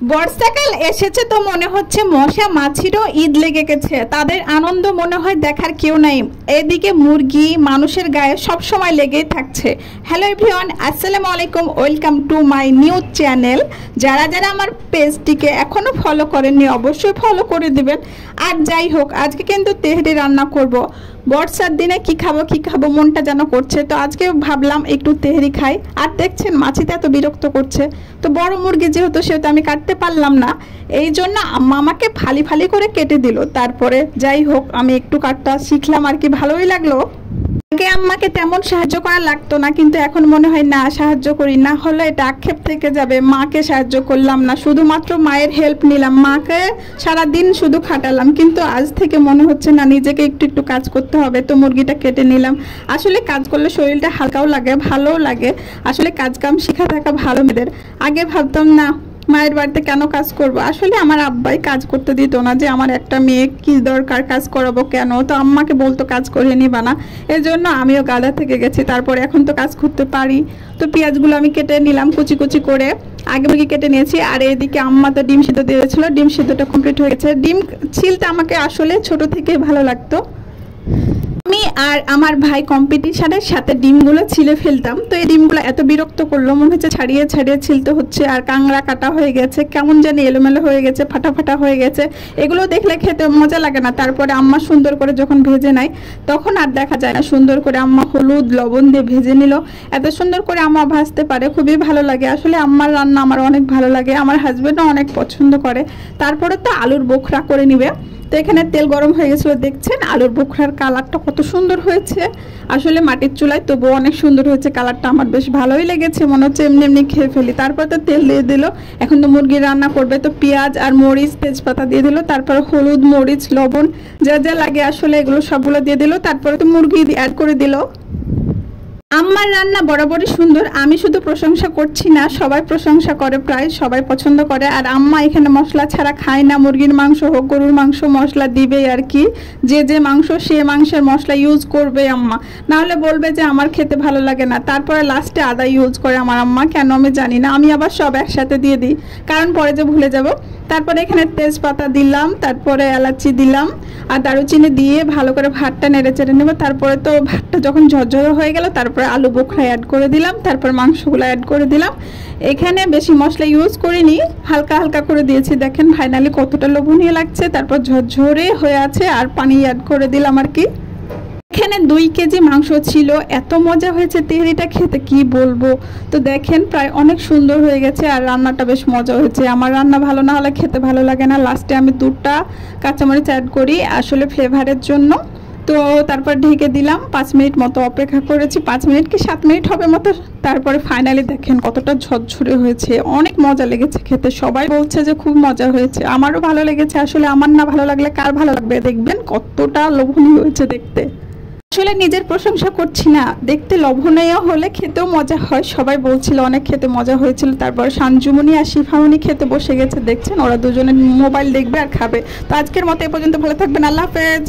বর্ষাকাল এসেছে তো মনে হচ্ছে মশা মাছিরও ঈদ লেগে গেছে। তাদের আনন্দ মনে হয় দেখার কেউ নাই। এদিকে মুরগি মানুষের গায়ে সব সময় লেগেই থাকছে। হ্যালো এভরিওয়ান, আসসালামু আলাইকুম, welcome to my new channel. যারা যারা আমার পেজটিকে এখনও ফলো করেননি অবশ্যই ফলো করে দিবেন। আর যাই হোক, আজকে কিন্তু তেহরি রান্না করব। বর্ষার দিনে কি খাবো মনটা যেন করছে, তো আজকে ভাবলাম একটু তেহরি খাই। আর দেখছেন মাছিতে এত বিরক্ত করছে, তো বড় মুরগি যেহেতু সেহেতু আমি কাটতে পারলাম না, এই জন্য আমাকে ফালি ফালি করে কেটে দিল। তারপরে যাই হোক আমি একটু কাটটা শিখলাম আর কি, ভালোই লাগলো। আগে আম্মাকে তেমন সাহায্য করা লাগতো না, কিন্তু এখন মনে হয় না সাহায্য করি না হলে এটা আক্ষেপ থেকে যাবে। মাকে সাহায্য করলাম না, শুধুমাত্র মায়ের হেল্প নিলাম, মাকে সারাদিন শুধু খাটালাম। কিন্তু আজ থেকে মনে হচ্ছে না নিজেকে একটু একটু কাজ করতে হবে, তো মুরগিটা কেটে নিলাম। আসলে কাজ করলে শরীরটা হালকাও লাগে, ভালোও লাগে। আসলে কাজ কাম শিখা থাকা ভালো মেয়েদের। আগে ভাবতাম না মায়ের বাড়িতে কেন কাজ করব, আসলে আমার আব্বাই কাজ করতে দিত না, যে আমার একটা মেয়ে কি দরকার কাজ করাবো কেন, তো আম্মাকে বলতো কাজ করিয়ে নিবা না, এই জন্য আমিও গাদা থেকে গেছি। তারপরে এখন তো কাজ করতে পারি। তো পেঁয়াজগুলো আমি কেটে নিলাম কুচি কুচি করে, আগে মুরগি কেটে নিয়েছি। আর এদিকে আম্মা তো ডিম সিদ্ধ দিয়েছিল, ডিম সিদ্ধটা কমপ্লিট হয়ে গেছে। ডিম ছিলতে আমাকে আসলে ছোট থেকেই ভালো লাগতো। আমি আর আমার ভাই কম্পিটিশনের সাথে ডিমগুলো ছিলে ফেলতাম, তো এই ডিমগুলো এত বিরক্ত করলো, মনে হচ্ছে ছাড়িয়ে ছাড়িয়ে ছিলতে হচ্ছে। আর কাংড়া কাটা হয়ে গেছে, কেমন জানি এলোমেলো হয়ে গেছে, ফাটা ফাটা হয়ে গেছে। এগুলো দেখলে খেতে মজা লাগে না। তারপরে আম্মা সুন্দর করে যখন ভেজে নেয় তখন আর দেখা যায় না। সুন্দর করে আম্মা হলুদ লবণ দিয়ে ভেজে নিল। এত সুন্দর করে আম্মা ভাজতে পারে, খুবই ভালো লাগে। আসলে আম্মার রান্না আমার অনেক ভালো লাগে, আমার হাজবেন্ডও অনেক পছন্দ করে। তারপরে তো আলুর বোখরা করে নিবে। তো এখানে তেল গরম হয়ে গেছিলো, দেখছেন আলুর বোখরার কালারটা কত সুন্দর হয়েছে। আসলে মাটির চুলায় তবুও অনেক সুন্দর হয়েছে কালারটা, আমার বেশ ভালোই লেগেছে, মনে হচ্ছে এমনি এমনি খেয়ে ফেলি। তারপর তো তেল দিয়ে দিল, এখন তো মুরগি রান্না করবে, তো পেঁয়াজ আর মরিচ তেজপাতা দিয়ে দিল। তারপরে হলুদ মরিচ লবণ যা যা লাগে আসলে এগুলো সবগুলো দিয়ে দিল। তারপরে তো মুরগি অ্যাড করে দিল। আম্মার রান্না বরাবরই সুন্দর, আমি শুধু প্রশংসা করছি না, সবাই প্রশংসা করে, প্রায় সবাই পছন্দ করে। আর আম্মা এখানে মশলা ছাড়া খায় না, মুরগির মাংস হোক গরুর মাংস মশলা দিবেই আর কি। যে মাংস সে মাংসের মশলা ইউজ করবে আম্মা, নাহলে বলবে যে আমার খেতে ভালো লাগে না। তারপরে লাস্টে আদা ইউজ করে আমার আম্মা, কেন আমি জানি না। আমি আবার সব একসাথে দিয়ে দিই, কারণ পরে যে ভুলে যাব। তারপরে এখানে তেজপাতা দিলাম, তারপরে এলাচি দিলাম আর দারুচিনি দিয়ে ভালো করে ভাতটা নেড়ে চেড়ে নেব। তারপরে তো ভাতটা যখন ঝরঝরে হয়ে গেল তারপরে আলু বোখরা অ্যাড করে দিলাম, তারপর মাংসগুলো অ্যাড করে দিলাম। এখানে বেশি মশলা ইউজ করিনি, হালকা হালকা করে দিয়েছি। দেখেন ফাইনালি কতটা লোভনীয় লাগছে। তারপর ঝরঝরে হয়ে আছে আর পানি অ্যাড করে দিলাম আর কি। এখানে 2 কেজি মাংস ছিল, এত মজা হয়েছে তেহরিটা খেতে কি বলবো। তো দেখেন প্রায় অনেক সুন্দর হয়ে গেছে আর রান্নাটা বেশ মজা হয়েছে। আমার রান্না ভালো না হলে খেতে ভালো লাগে না। লাস্টে আমি 2টা কাঁচামরিচ অ্যাড করি আসলে ফ্লেভারের জন্য। তো তারপর ঢেকে দিলাম, 5 মিনিট মতো অপেক্ষা করেছি, 5 মিনিট কি 7 মিনিট হবে মতো। তারপরে ফাইনালি দেখেন কতটা ঝরঝরে হয়েছে, অনেক মজা লেগেছে খেতে। সবাই বলছে যে খুব মজা হয়েছে, আমারও ভালো লেগেছে। আসলে আমার না ভালো লাগলে কার ভালো লাগবে, দেখবেন কতটা লোভনীয় হয়েছে দেখতে। আসলে নিজের প্রশংসা করছি না, দেখতে লোভনীয় হলে খেতেও মজা হয়। সবাই বলছিল অনেক খেতে মজা হয়েছিল। তারপর সানজুমনি আর শিফামনি খেতে বসে গেছে, দেখছেন ওরা দুজনে মোবাইল দেখবে আর খাবে। তো আজকের মতো এ পর্যন্ত, ভালো থাকবেন, আল্লাহ হাফেজ।